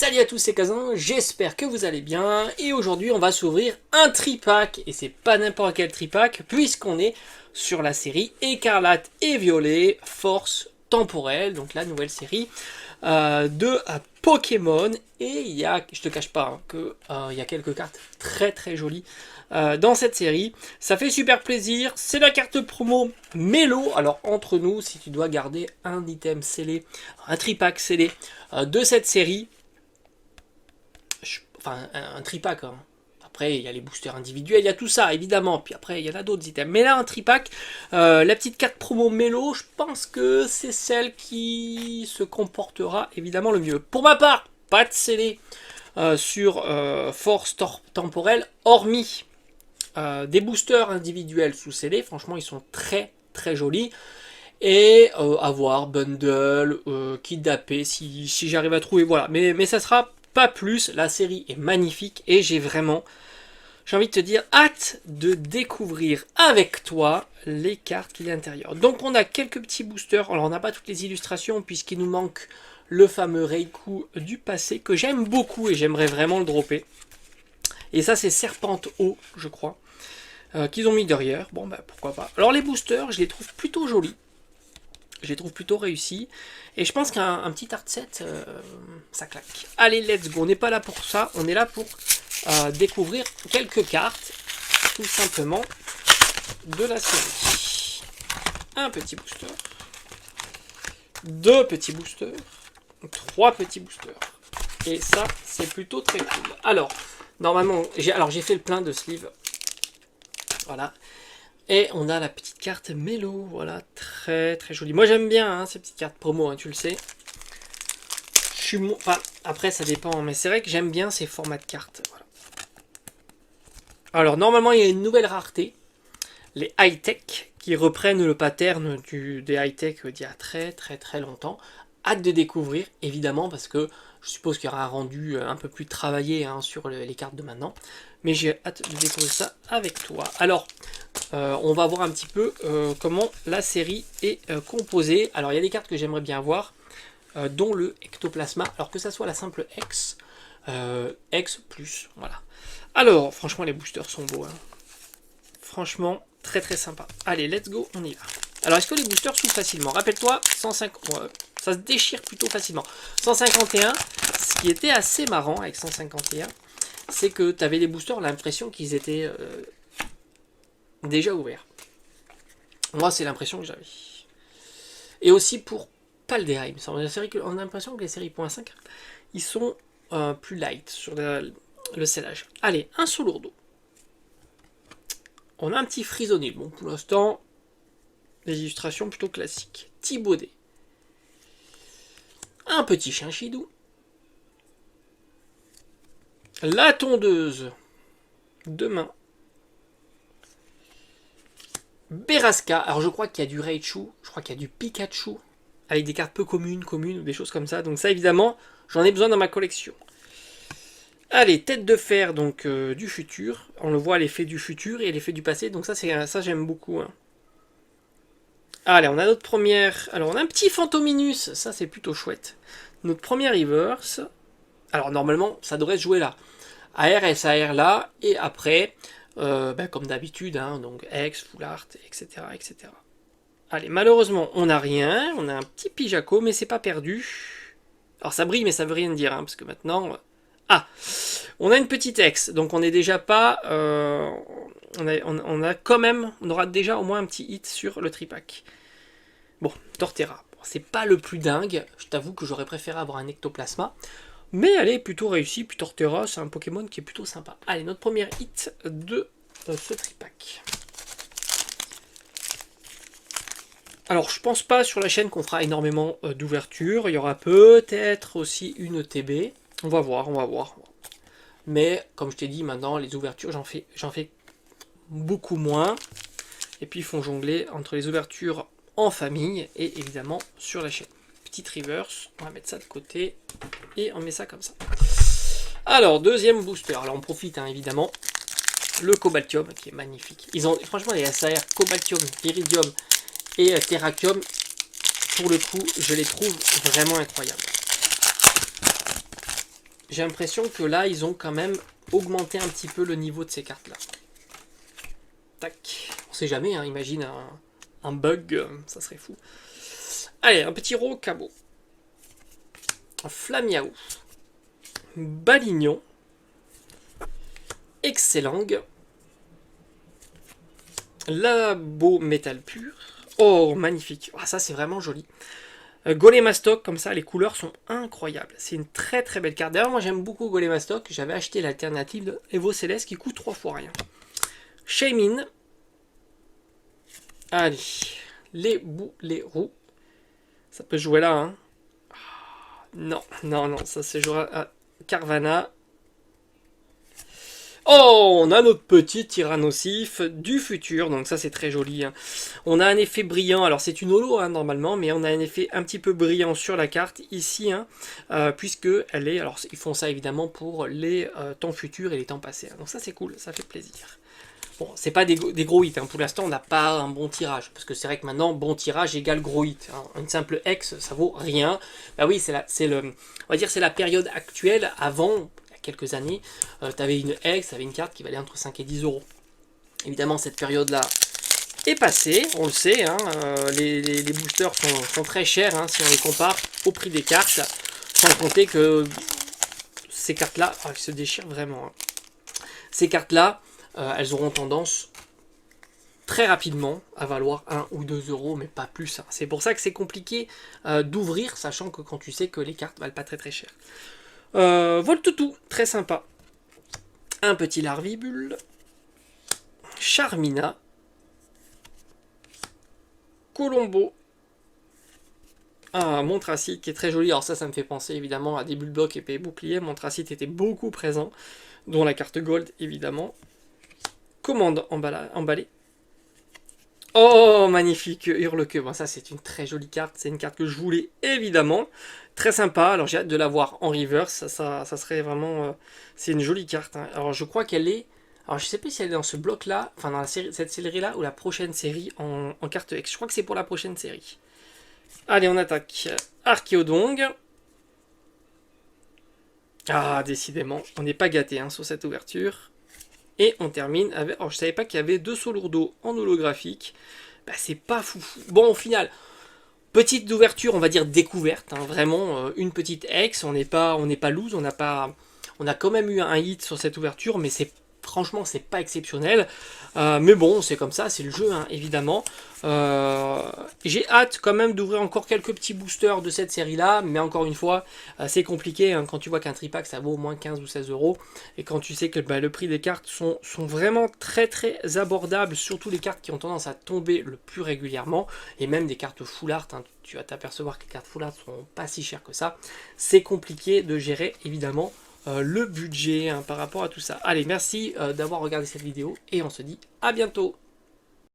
Salut à tous, c'est Kazan, j'espère que vous allez bien, et aujourd'hui on va s'ouvrir un tripack, et c'est pas n'importe quel tripack, puisqu'on est sur la série Écarlate et Violet, Force Temporelle, donc la nouvelle série de Pokémon, et il y a, je te cache pas, que il y a quelques cartes très très jolies dans cette série, ça fait super plaisir, c'est la carte promo Mélo, alors entre nous, si tu dois garder un item scellé, un tripack scellé de cette série, enfin un tripack. Hein. Après, il y a les boosters individuels, il y a tout ça, évidemment. Puis après, il y en a d'autres items. Mais là, un tripack, la petite carte promo Mélo, je pense que c'est celle qui se comportera évidemment le mieux. Pour ma part, pas de scellé sur Force Temporelle, hormis des boosters individuels sous scellé. Franchement, ils sont très très jolis. Et avoir bundle, kit d'AP si j'arrive à trouver, voilà. Mais ça sera pas plus, la série est magnifique et j'ai envie de te dire, hâte de découvrir avec toi les cartes qu'il y a à l'intérieur. Donc on a quelques petits boosters, alors on n'a pas toutes les illustrations puisqu'il nous manque le fameux Reiku du passé que j'aime beaucoup et j'aimerais vraiment le dropper. Et ça c'est Serpente Eau, je crois, qu'ils ont mis derrière, bon bah pourquoi pas. Alors les boosters, je les trouve plutôt jolis. Je les trouve plutôt réussis. Et je pense qu'un petit art set, ça claque. Allez, let's go. On n'est pas là pour ça. On est là pour découvrir quelques cartes, tout simplement, de la série. Un petit booster. Deux petits boosters. Trois petits boosters. Et ça, c'est plutôt très cool. Alors, normalement, j'ai fait le plein de sleeves. Voilà. Et on a la petite carte Mélo, voilà, très très jolie. Moi j'aime bien hein, ces petites cartes promo, hein, tu le sais. Enfin, après ça dépend, mais c'est vrai que j'aime bien ces formats de cartes. Voilà. Alors normalement il y a une nouvelle rareté, les high-tech, qui reprennent le pattern des high-tech d'il y a très très très longtemps. Hâte de découvrir, évidemment, parce que je suppose qu'il y aura un rendu un peu plus travaillé hein, sur les cartes de maintenant. Mais j'ai hâte de découvrir ça avec toi. Alors, on va voir un petit peu comment la série est composée. Alors, il y a des cartes que j'aimerais bien voir, dont le Ectoplasma. Alors que ça soit la simple X, X plus, voilà. Alors, franchement, les boosters sont beaux. Hein. Franchement, très très sympa. Allez, let's go, on y va. Alors, est-ce que les boosters s'ouvrent facilement? Rappelle-toi, 150... ça se déchire plutôt facilement. 151, ce qui était assez marrant avec 151, c'est que tu avais les boosters l'impression qu'ils étaient déjà ouverts. Moi, c'est l'impression que j'avais. Et aussi pour Paldea, il me semble. On a l'impression que les séries .5, ils sont plus light sur le scellage. Allez, un sous lourdeau. On a un petit frisonné. Bon, pour l'instant, les illustrations plutôt classiques. Thibaudet. Un petit chien chidou. La tondeuse. Demain. Berasca. Alors je crois qu'il y a du Raichu. Je crois qu'il y a du Pikachu. Avec des cartes peu communes ou des choses comme ça. Donc ça évidemment, j'en ai besoin dans ma collection. Allez, tête de fer donc du futur. On le voit l'effet du futur et l'effet du passé. Donc ça j'aime beaucoup. Hein. Allez, on a notre première... Alors on a un petit Fantominus. Ça c'est plutôt chouette. Notre première reverse. Alors normalement ça devrait se jouer là. AR, SAR là. Et après, comme d'habitude, hein, donc X, Full Art, etc., etc. Allez, malheureusement on n'a rien. On a un petit Pijaco mais c'est pas perdu. Alors ça brille mais ça veut rien dire. Hein, parce que maintenant... Ah, on a une petite X, donc on n'est déjà pas... on a quand même... On aura déjà au moins un petit hit sur le tripack. Bon, Torterra. Bon, c'est pas le plus dingue. Je t'avoue que j'aurais préféré avoir un Ectoplasma. Mais elle est plutôt réussie. Puis Torterra, c'est un Pokémon qui est plutôt sympa. Allez, notre première hit de ce tripack. Alors, je pense pas sur la chaîne qu'on fera énormément d'ouvertures. Il y aura peut-être aussi une TB. On va voir, on va voir. Mais, comme je t'ai dit, maintenant, les ouvertures, j'en fais beaucoup moins. Et puis, ils font jongler entre les ouvertures en famille et évidemment sur la chaîne. Petite reverse, on va mettre ça de côté et on met ça comme ça. Alors, deuxième booster. Alors, on profite, hein, évidemment. Le Cobaltium, qui est magnifique. Franchement, les SAR Cobaltium, Iridium et Terrakium, pour le coup, je les trouve vraiment incroyables. j'ai l'impression que là, ils ont quand même augmenté un petit peu le niveau de ces cartes-là. Tac. On sait jamais, hein, imagine un bug, ça serait fou. Allez, un petit Rocabo. Flamiaou. Balignon. Excellang. Labo métal pur. Oh, magnifique. Ah, ça, c'est vraiment joli. Golemastoc, comme ça, les couleurs sont incroyables. C'est une très très belle carte. D'ailleurs, moi, j'aime beaucoup Golemastoc. J'avais acheté l'alternative de Evo Céleste qui coûte 3 fois rien. Shaymin. Allez. Les bouts, les roues. Ça peut jouer là, hein. Non, non, non. Ça se jouera à Carvana. Oh, on a notre petit Tyrannosif du futur, donc ça c'est très joli. Hein. On a un effet brillant, alors c'est une holo hein, normalement, mais on a un effet un petit peu brillant sur la carte ici, hein, puisque elle est, alors ils font ça évidemment pour les temps futurs et les temps passés. Hein. Donc ça c'est cool, ça fait plaisir. Bon, c'est pas des gros hits, hein. Pour l'instant on n'a pas un bon tirage, parce que c'est vrai que maintenant bon tirage égale gros hit. Hein. Une simple X ça vaut rien. Bah oui, on va dire c'est la période actuelle avant. Quelques années, tu avais une X, tu avais une carte qui valait entre 5 et 10 euros. Évidemment, cette période-là est passée, on le sait, hein, les boosters sont très chers hein, si on les compare au prix des cartes, sans compter que ces cartes-là, elles se déchirent vraiment. Hein. Ces cartes-là, elles auront tendance très rapidement à valoir 1 ou 2 euros, mais pas plus. Hein. C'est pour ça que c'est compliqué d'ouvrir, sachant que quand tu sais que les cartes valent pas très très cher. Voltoutou, très sympa. Un petit Larvibule. Charmina. Colombo. Un Montracite qui est très joli. Alors ça me fait penser évidemment à des Bulldog épée et bouclier. Montracite était beaucoup présent, dont la carte Gold évidemment. Commande emballée. Oh, magnifique Hurle-Queue. Bon, ça, c'est une très jolie carte. C'est une carte que je voulais, évidemment. Très sympa. Alors, j'ai hâte de la voir en reverse. Ça serait vraiment... c'est une jolie carte. Hein. Alors, je crois qu'elle est... Alors, je sais pas si elle est dans ce bloc-là, enfin, dans cette série-là, ou la prochaine série en carte X. Je crois que c'est pour la prochaine série. Allez, on attaque. Archéodongue. Ah, décidément, on n'est pas gâté hein, sur cette ouverture. Et on termine avec... Alors, je savais pas qu'il y avait 2 Solourdo en holographique. Bah, c'est pas foufou. Bon, au final, petite ouverture, on va dire découverte. Hein, vraiment, une petite ex. On n'est pas loose. On a quand même eu un hit sur cette ouverture, mais franchement, c'est pas exceptionnel. Mais bon, c'est comme ça, c'est le jeu, hein, évidemment. J'ai hâte quand même d'ouvrir encore quelques petits boosters de cette série-là. Mais encore une fois, c'est compliqué hein, quand tu vois qu'un tripack, ça vaut au moins 15 ou 16 euros. Et quand tu sais que le prix des cartes sont vraiment très très abordables. Surtout les cartes qui ont tendance à tomber le plus régulièrement. Et même des cartes full art. Hein, tu vas t'apercevoir que les cartes full art sont pas si chères que ça. C'est compliqué de gérer, évidemment, le budget hein, par rapport à tout ça. Allez, merci d'avoir regardé cette vidéo et on se dit à bientôt.